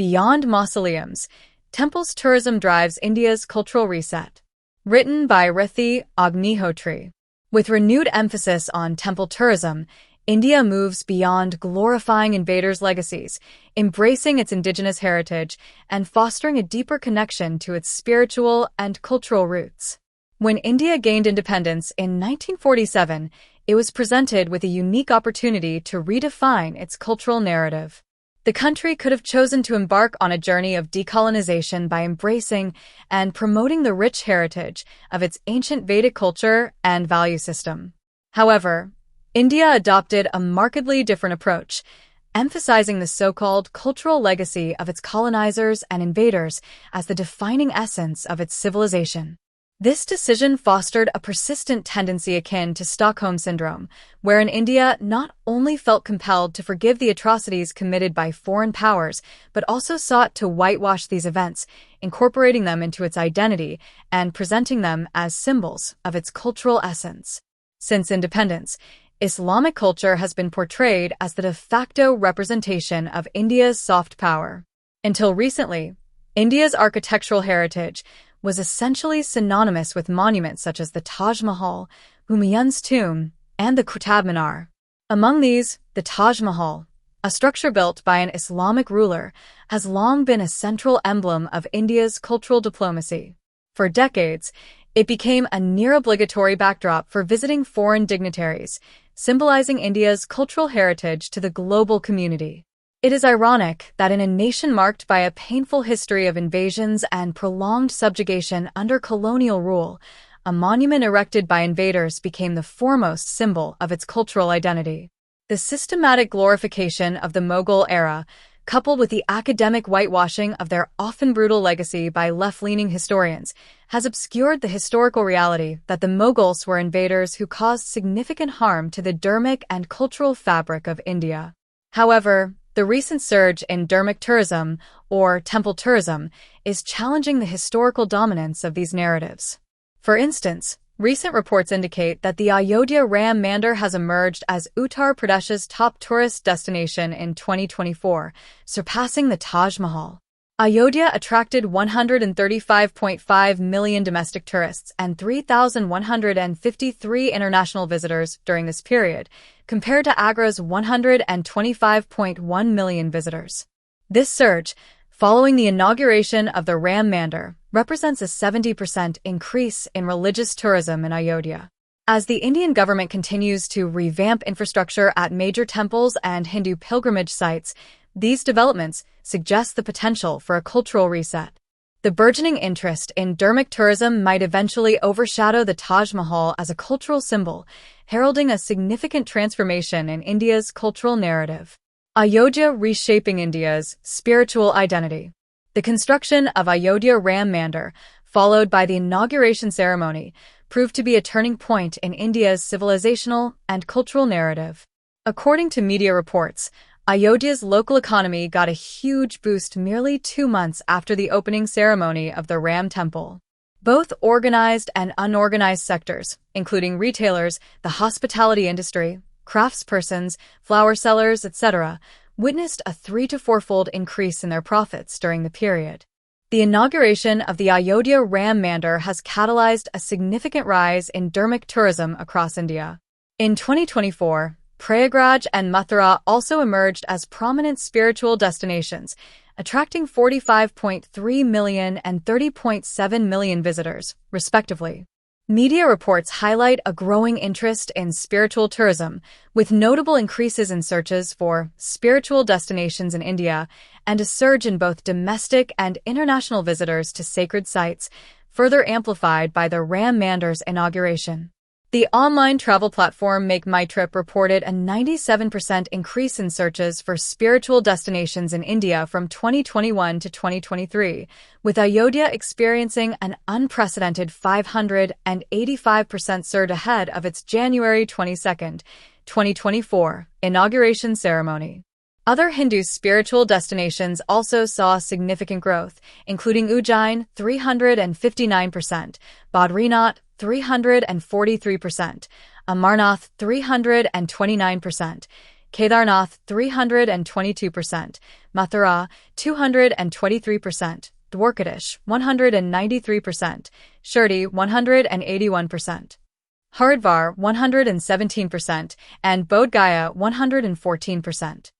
Beyond Mausoleums, Temples Tourism Drives India's Cultural Reset. Written by Rithi Agnihotri. With renewed emphasis on temple tourism, India moves beyond glorifying invaders' legacies, embracing its indigenous heritage, and fostering a deeper connection to its spiritual and cultural roots. When India gained independence in 1947, it was presented with a unique opportunity to redefine its cultural narrative. The country could have chosen to embark on a journey of decolonization by embracing and promoting the rich heritage of its ancient Vedic culture and value system. However, India adopted a markedly different approach, emphasizing the so-called cultural legacy of its colonizers and invaders as the defining essence of its civilization. This decision fostered a persistent tendency akin to Stockholm Syndrome, wherein India not only felt compelled to forgive the atrocities committed by foreign powers, but also sought to whitewash these events, incorporating them into its identity and presenting them as symbols of its cultural essence. Since independence, Islamic culture has been portrayed as the de facto representation of India's soft power. Until recently, India's architectural heritage was essentially synonymous with monuments such as the Taj Mahal, Humayun's tomb, and the Qutb Minar. Among these, the Taj Mahal, a structure built by an Islamic ruler, has long been a central emblem of India's cultural diplomacy. For decades, it became a near-obligatory backdrop for visiting foreign dignitaries, symbolizing India's cultural heritage to the global community. It is ironic that in a nation marked by a painful history of invasions and prolonged subjugation under colonial rule, a monument erected by invaders became the foremost symbol of its cultural identity. The systematic glorification of the Mughal era, coupled with the academic whitewashing of their often brutal legacy by left-leaning historians, has obscured the historical reality that the Mughals were invaders who caused significant harm to the Dharmic and cultural fabric of India. However, the recent surge in Dharmic tourism, or temple tourism, is challenging the historical dominance of these narratives. For instance, recent reports indicate that the Ayodhya Ram Mandir has emerged as Uttar Pradesh's top tourist destination in 2024, surpassing the Taj Mahal. Ayodhya attracted 135.5 million domestic tourists and 3,153 international visitors during this period, compared to Agra's 125.1 million visitors. This surge, following the inauguration of the Ram Mandir, represents a 70% increase in religious tourism in Ayodhya. As the Indian government continues to revamp infrastructure at major temples and Hindu pilgrimage sites, these developments suggest the potential for a cultural reset. The burgeoning interest in Dharmic tourism might eventually overshadow the Taj Mahal as a cultural symbol, heralding a significant transformation in India's cultural narrative. Ayodhya reshaping India's spiritual identity. The construction of Ayodhya Ram Mandir, followed by the inauguration ceremony, proved to be a turning point in India's civilizational and cultural narrative. According to media reports, Ayodhya's local economy got a huge boost merely 2 months after the opening ceremony of the Ram Temple. Both organized and unorganized sectors, including retailers, the hospitality industry, craftspersons, flower sellers, etc., witnessed a 3- to 4-fold increase in their profits during the period. The inauguration of the Ayodhya Ram Mandir has catalyzed a significant rise in Dharmic tourism across India. In 2024, Prayagraj and Mathura also emerged as prominent spiritual destinations, attracting 45.3 million and 30.7 million visitors, respectively. Media reports highlight a growing interest in spiritual tourism, with notable increases in searches for spiritual destinations in India and a surge in both domestic and international visitors to sacred sites, further amplified by the Ram Mandir's inauguration. The online travel platform Make My Trip reported a 97% increase in searches for spiritual destinations in India from 2021 to 2023, with Ayodhya experiencing an unprecedented 585% surge ahead of its January 22, 2024, inauguration ceremony. Other Hindu spiritual destinations also saw significant growth, including Ujjain 359%, Badrinath 343%, Amarnath 329%, Kedarnath 322%, Mathura 223%, Dwarkadish 193%, Shirdi 181%, Haridwar 117%, and Bodh Gaya 114%.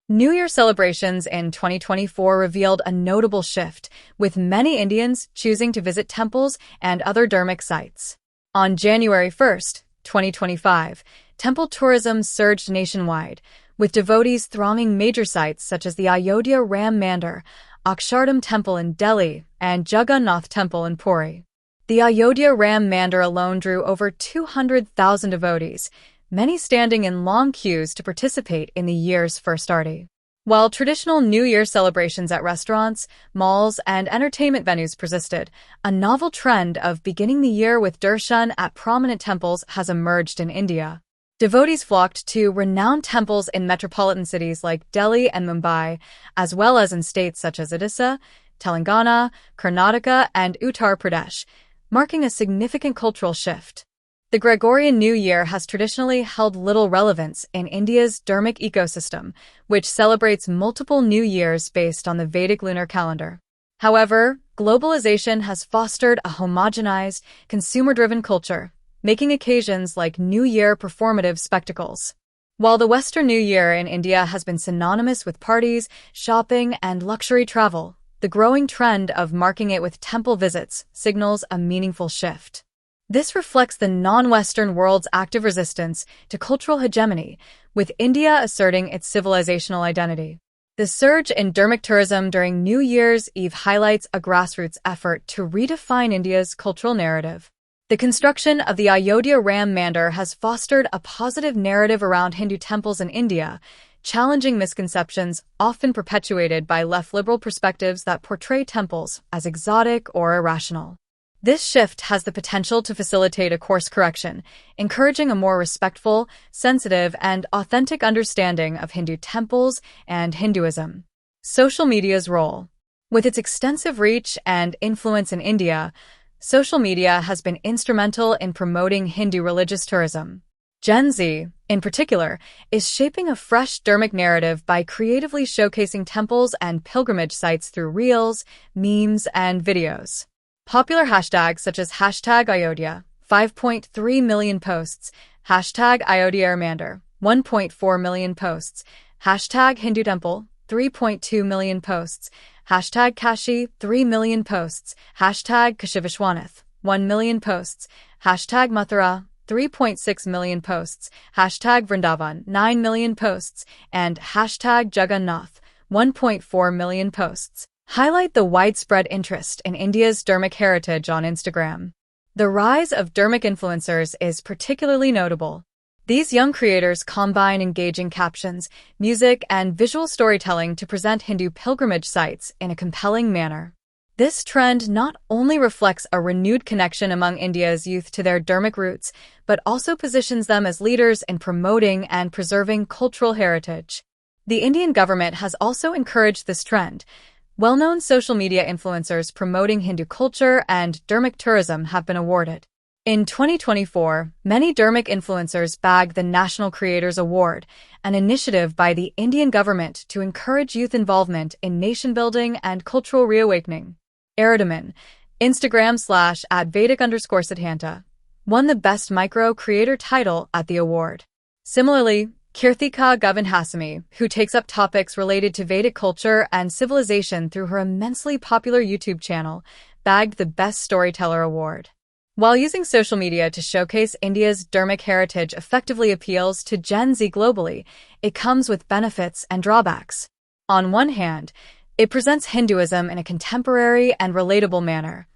New Year celebrations in 2024 revealed a notable shift, with many Indians choosing to visit temples and other Dharmic sites. On January 1st, 2025, temple tourism surged nationwide, with devotees thronging major sites such as the Ayodhya Ram Mandir, Akshardham Temple in Delhi, and Jagannath Temple in Puri. The Ayodhya Ram Mandir alone drew over 200,000 devotees, many standing in long queues to participate in the year's first arti. While traditional New Year celebrations at restaurants, malls, and entertainment venues persisted, a novel trend of beginning the year with darshan at prominent temples has emerged in India. Devotees flocked to renowned temples in metropolitan cities like Delhi and Mumbai, as well as in states such as Odisha, Telangana, Karnataka, and Uttar Pradesh, marking a significant cultural shift. The Gregorian New Year has traditionally held little relevance in India's Dharmic ecosystem, which celebrates multiple New Years based on the Vedic lunar calendar. However, globalization has fostered a homogenized, consumer-driven culture, making occasions like New Year performative spectacles. While the Western New Year in India has been synonymous with parties, shopping, and luxury travel, the growing trend of marking it with temple visits signals a meaningful shift. This reflects the non-Western world's active resistance to cultural hegemony, with India asserting its civilizational identity. The surge in Dharmic tourism during New Year's Eve highlights a grassroots effort to redefine India's cultural narrative. The construction of the Ayodhya Ram Mandir has fostered a positive narrative around Hindu temples in India, challenging misconceptions often perpetuated by left-liberal perspectives that portray temples as exotic or irrational. This shift has the potential to facilitate a course correction, encouraging a more respectful, sensitive, and authentic understanding of Hindu temples and Hinduism. Social media's role. With its extensive reach and influence in India, social media has been instrumental in promoting Hindu religious tourism. Gen Z, in particular, is shaping a fresh Dharmic narrative by creatively showcasing temples and pilgrimage sites through reels, memes, and videos. Popular hashtags such as hashtag Ayodhya, 5.3 million posts, hashtag Ayodhya Ram Mandir, 1.4 million posts, hashtag Hindu Temple, 3.2 million posts, hashtag Kashi, 3 million posts, hashtag Kashi Vishwanath, 1 million posts, hashtag Mathura, 3.6 million posts, hashtag Vrindavan, 9 million posts, and hashtag Jagannath, 1.4 million posts. Highlight the widespread interest in India's Dharmic heritage on Instagram. The rise of Dharmic influencers is particularly notable. These young creators combine engaging captions, music, and visual storytelling to present Hindu pilgrimage sites in a compelling manner. This trend not only reflects a renewed connection among India's youth to their Dharmic roots, but also positions them as leaders in promoting and preserving cultural heritage. The Indian government has also encouraged this trend. Well-known social media influencers promoting Hindu culture and Dharmic tourism have been awarded. In 2024, many Dharmic influencers bagged the National Creators Award, an initiative by the Indian government to encourage youth involvement in nation-building and cultural reawakening. Aridaman, Instagram @Vedic_Siddhanta, won the Best Micro Creator title at the award. Similarly, Kirthika Govindhasamy, who takes up topics related to Vedic culture and civilization through her immensely popular YouTube channel, bagged the Best Storyteller Award. While using social media to showcase India's Dharmic heritage effectively appeals to Gen Z globally, it comes with benefits and drawbacks. On one hand, it presents Hinduism in a contemporary and relatable manner.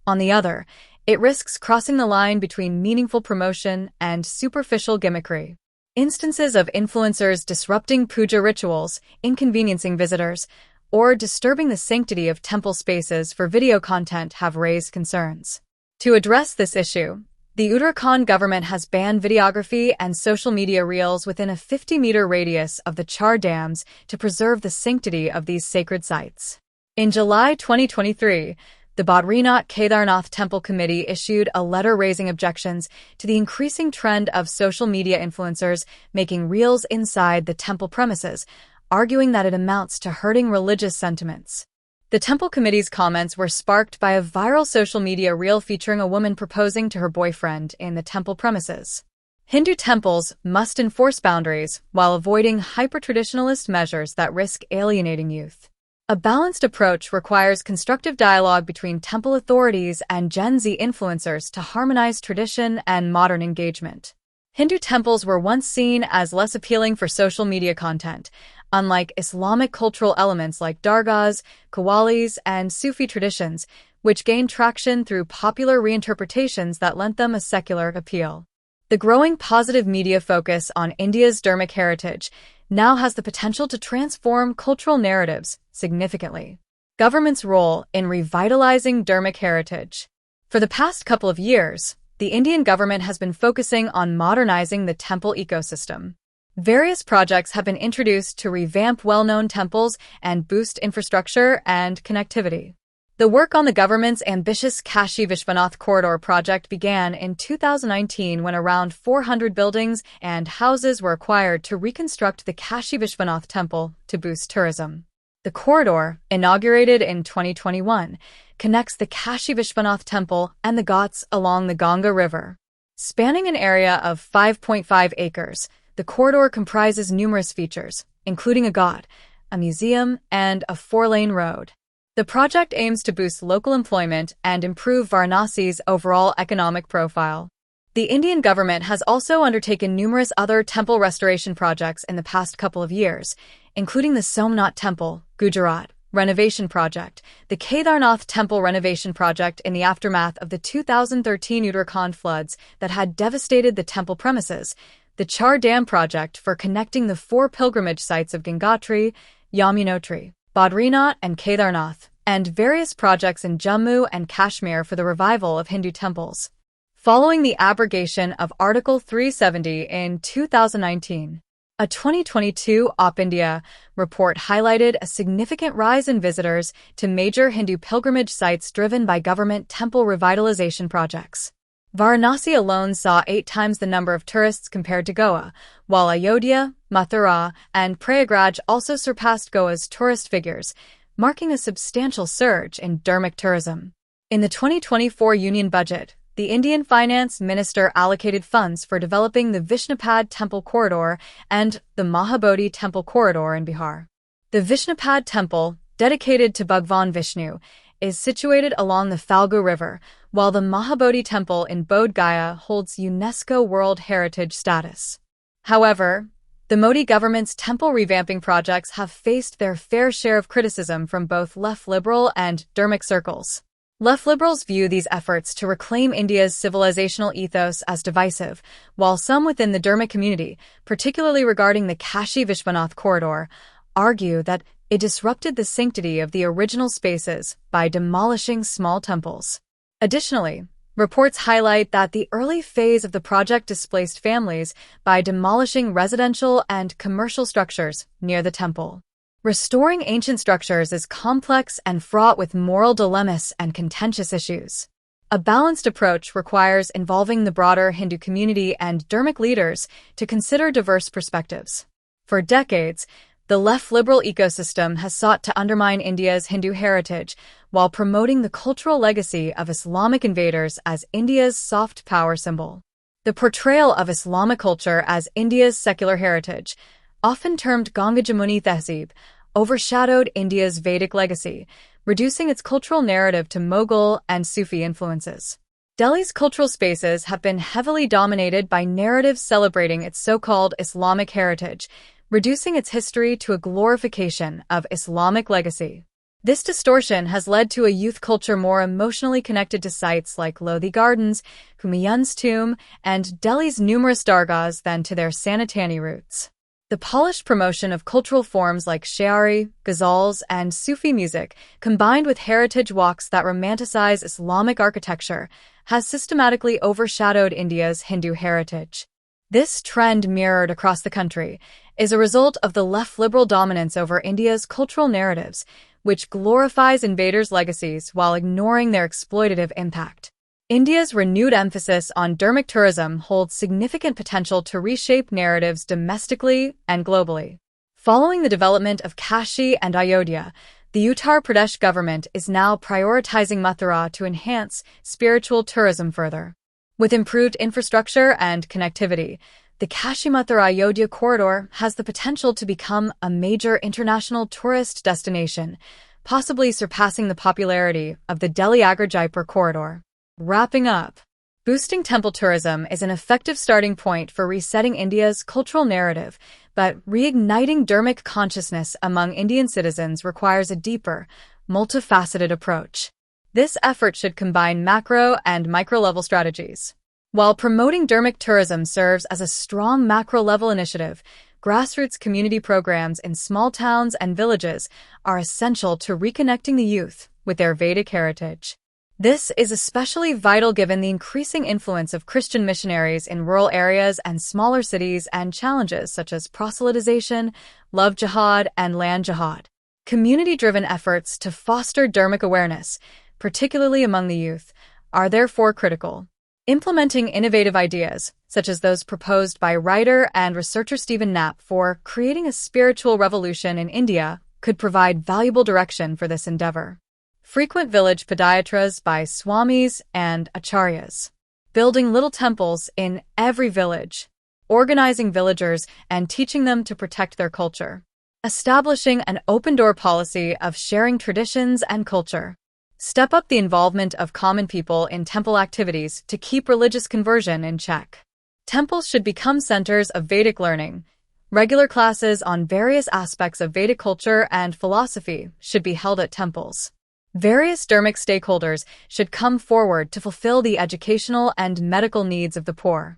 On the other, it risks crossing the line between meaningful promotion and superficial gimmickry. Instances of influencers disrupting puja rituals, inconveniencing visitors, or disturbing the sanctity of temple spaces for video content have raised concerns. To address this issue, the Uttarakhand government has banned videography and social media reels within a 50-meter radius of the Char dams to preserve the sanctity of these sacred sites. In July 2023, The Badrinath-Kedarnath Temple Committee issued a letter raising objections to the increasing trend of social media influencers making reels inside the temple premises, arguing that it amounts to hurting religious sentiments. The Temple Committee's comments were sparked by a viral social media reel featuring a woman proposing to her boyfriend in the temple premises. Hindu temples must enforce boundaries while avoiding hyper-traditionalist measures that risk alienating youth. A balanced approach requires constructive dialogue between temple authorities and Gen Z influencers to harmonize tradition and modern engagement. Hindu temples were once seen as less appealing for social media content, unlike Islamic cultural elements like dargahs, qawwalis, and Sufi traditions, which gained traction through popular reinterpretations that lent them a secular appeal. The growing positive media focus on India's Dharmic heritage now has the potential to transform cultural narratives significantly. Government's role in revitalizing Dharmic heritage. For the past couple of years, the Indian government has been focusing on modernizing the temple ecosystem. Various projects have been introduced to revamp well-known temples and boost infrastructure and connectivity. The work on the government's ambitious Kashi Vishwanath Corridor project began in 2019 when around 400 buildings and houses were acquired to reconstruct the Kashi Vishwanath temple to boost tourism. The corridor, inaugurated in 2021, connects the Kashi Vishwanath temple and the Ghats along the Ganga River. Spanning an area of 5.5 acres, the corridor comprises numerous features, including a ghat, a museum, and a 4-lane road. The project aims to boost local employment and improve Varanasi's overall economic profile. The Indian government has also undertaken numerous other temple restoration projects in the past couple of years, including the Somnath Temple, Gujarat, renovation project, the Kedarnath Temple renovation project in the aftermath of the 2013 Uttarakhand floods that had devastated the temple premises, the Char Dam project for connecting the 4 pilgrimage sites of Gangotri, Yamunotri, Badrinath, and Kedarnath, and various projects in Jammu and Kashmir for the revival of Hindu temples. Following the abrogation of Article 370 in 2019, a 2022 Op India report highlighted a significant rise in visitors to major Hindu pilgrimage sites driven by government temple revitalization projects. Varanasi alone saw 8 times the number of tourists compared to Goa, while Ayodhya, Mathura, and Prayagraj also surpassed Goa's tourist figures, marking a substantial surge in Dharmic tourism. In the 2024 Union Budget, the Indian Finance Minister allocated funds for developing the Vishnupad Temple Corridor and the Mahabodhi Temple Corridor in Bihar. The Vishnupad Temple, dedicated to Bhagwan Vishnu, is situated along the Falgu River, while the Mahabodhi Temple in Bodh Gaya holds UNESCO World Heritage status. However, the Modi government's temple revamping projects have faced their fair share of criticism from both left-liberal and Dharmic circles. Left-liberals view these efforts to reclaim India's civilizational ethos as divisive, while some within the Dharmic community, particularly regarding the Kashi Vishwanath corridor, argue that it disrupted the sanctity of the original spaces by demolishing small temples. Additionally, reports highlight that the early phase of the project displaced families by demolishing residential and commercial structures near the temple. Restoring ancient structures is complex and fraught with moral dilemmas and contentious issues. A balanced approach requires involving the broader Hindu community and Dharmic leaders to consider diverse perspectives. For decades, the left-liberal ecosystem has sought to undermine India's Hindu heritage while promoting the cultural legacy of Islamic invaders as India's soft power symbol. The portrayal of Islamic culture as India's secular heritage, often termed Ganga Jamuni Tehzeeb, overshadowed India's Vedic legacy, reducing its cultural narrative to Mughal and Sufi influences. Delhi's cultural spaces have been heavily dominated by narratives celebrating its so-called Islamic heritage, reducing its history to a glorification of Islamic legacy. This distortion has led to a youth culture more emotionally connected to sites like Lodhi Gardens, Humayun's tomb, and Delhi's numerous dargahs than to their Sanatani roots. The polished promotion of cultural forms like Shairi, ghazals, and Sufi music, combined with heritage walks that romanticize Islamic architecture, has systematically overshadowed India's Hindu heritage. This trend, mirrored across the country, is a result of the left-liberal dominance over India's cultural narratives, which glorifies invaders' legacies while ignoring their exploitative impact. India's renewed emphasis on Dharmic tourism holds significant potential to reshape narratives domestically and globally. Following the development of Kashi and Ayodhya, the Uttar Pradesh government is now prioritizing Mathura to enhance spiritual tourism further. With improved infrastructure and connectivity, the Kashi-Mathura-Ayodhya corridor has the potential to become a major international tourist destination, possibly surpassing the popularity of the Delhi-Agra-Jaipur corridor. Wrapping up, boosting temple tourism is an effective starting point for resetting India's cultural narrative, but reigniting Dharmic consciousness among Indian citizens requires a deeper, multifaceted approach. This effort should combine macro and micro-level strategies. While promoting Dharmic tourism serves as a strong macro-level initiative, grassroots community programs in small towns and villages are essential to reconnecting the youth with their Vedic heritage. This is especially vital given the increasing influence of Christian missionaries in rural areas and smaller cities and challenges such as proselytization, love jihad, and land jihad. Community-driven efforts to foster Dharmic awareness, particularly among the youth, are therefore critical. Implementing innovative ideas, such as those proposed by writer and researcher Stephen Knapp for creating a spiritual revolution in India, could provide valuable direction for this endeavor. Frequent village padayatras by swamis and acharyas. Building little temples in every village. Organizing villagers and teaching them to protect their culture. Establishing an open-door policy of sharing traditions and culture. Step up the involvement of common people in temple activities to keep religious conversion in check. Temples should become centers of Vedic learning. Regular classes on various aspects of Vedic culture and philosophy should be held at temples. Various Dharmic stakeholders should come forward to fulfill the educational and medical needs of the poor.